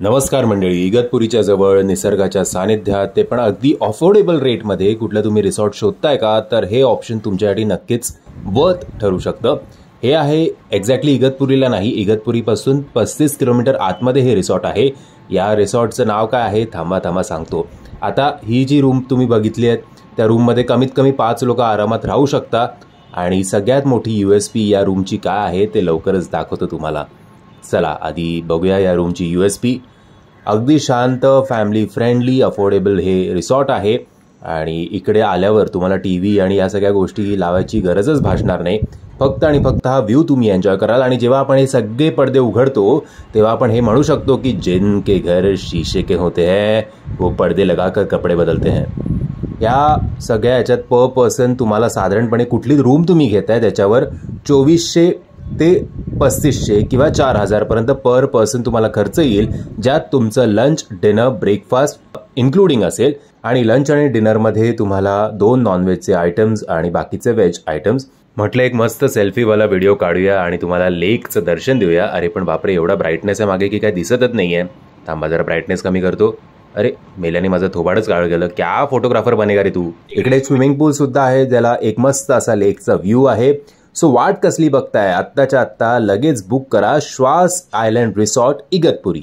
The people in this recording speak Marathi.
नमस्कार मंडळी, इगतपुरीच्या जवळ निसर्गाच्या सानिध्यात ते पण अगदी अफोर्डेबल रेटमध्ये कुठलं तुम्ही रिसॉर्ट शोधताय का, तर हे ऑप्शन तुमच्यासाठी नक्कीच वर्थ ठरू शकतं. हे आहे एक्झॅक्टली इगतपुरीला नाही, इगतपुरीपासून 35 किलोमीटर आतमध्ये हे रिसॉर्ट आहे. या रिसॉर्टचं नाव काय आहे, थांबा सांगतो. आता ही जी रूम तुम्ही बघितली आहे त्या रूममध्ये कमीत कमी 5 लोक आरामात राहू शकता. आणि सगळ्यात मोठी USP या रूमची काय आहे ते लवकरच दाखवतो तुम्हाला. चला आधी बघूया या रूमची USP. अगदी शांत, फॅमिली फ्रेंडली, अफोर्डेबल हे रिसॉर्ट आहे. आणि इकडे आल्यावर तुम्हाला TV आणि या सगळ्या गोष्टी लावायची गरजच भासणार नाही. फक्त आणि फक्त हा व्ह्यू तुम्ही एन्जॉय कराल. आणि जेव्हा आपण हे सगळे पडदे उघडतो तेव्हा आपण हे म्हणू शकतो की जिनके घर शीशे के होते हैं वो पर्दे लगाकर कपडे बदलते हैं. या सगळ्या याच्यात पर पर्सन तुम्हाला साधारणपणे कुठली रूम तुम्ही घेताय त्याच्यावर 2400 ते 3500 किंवा 4000 पर्यंत पर पर्सन तुम्हाला खर्च येईल, ज्यात तुमचं लंच, डिनर, ब्रेकफास्ट इन्क्लुडिंग असेल. आणि लंच आणि डिनरमध्ये तुम्हाला 2 नॉनव्हेजचे आयटम्स आणि बाकीचे व्हेज आयटम्स. म्हटलं एक मस्त सेल्फीवाला व्हिडिओ काढूया आणि तुम्हाला लेकचं दर्शन देऊया. अरे पण बापरे, एवढा ब्राईटनेस आहे मागे की काय दिसतच नाहीये. थांबा जरा ब्राईटनेस कमी करतो. अरे मेल्याने माझं थोबाडच गाळ गेलं. क्या फोटोग्राफर बनेगा रे तू. इकडे एक स्विमिंग पूल सुद्धा आहे, ज्याला एक मस्त असा लेकचा व्ह्यू आहे. सो वाट कसली बघताय, आत्ताच्या आत्ता लगेच बुक करा श्वास आयलँड रिसॉर्ट इगतपुरी.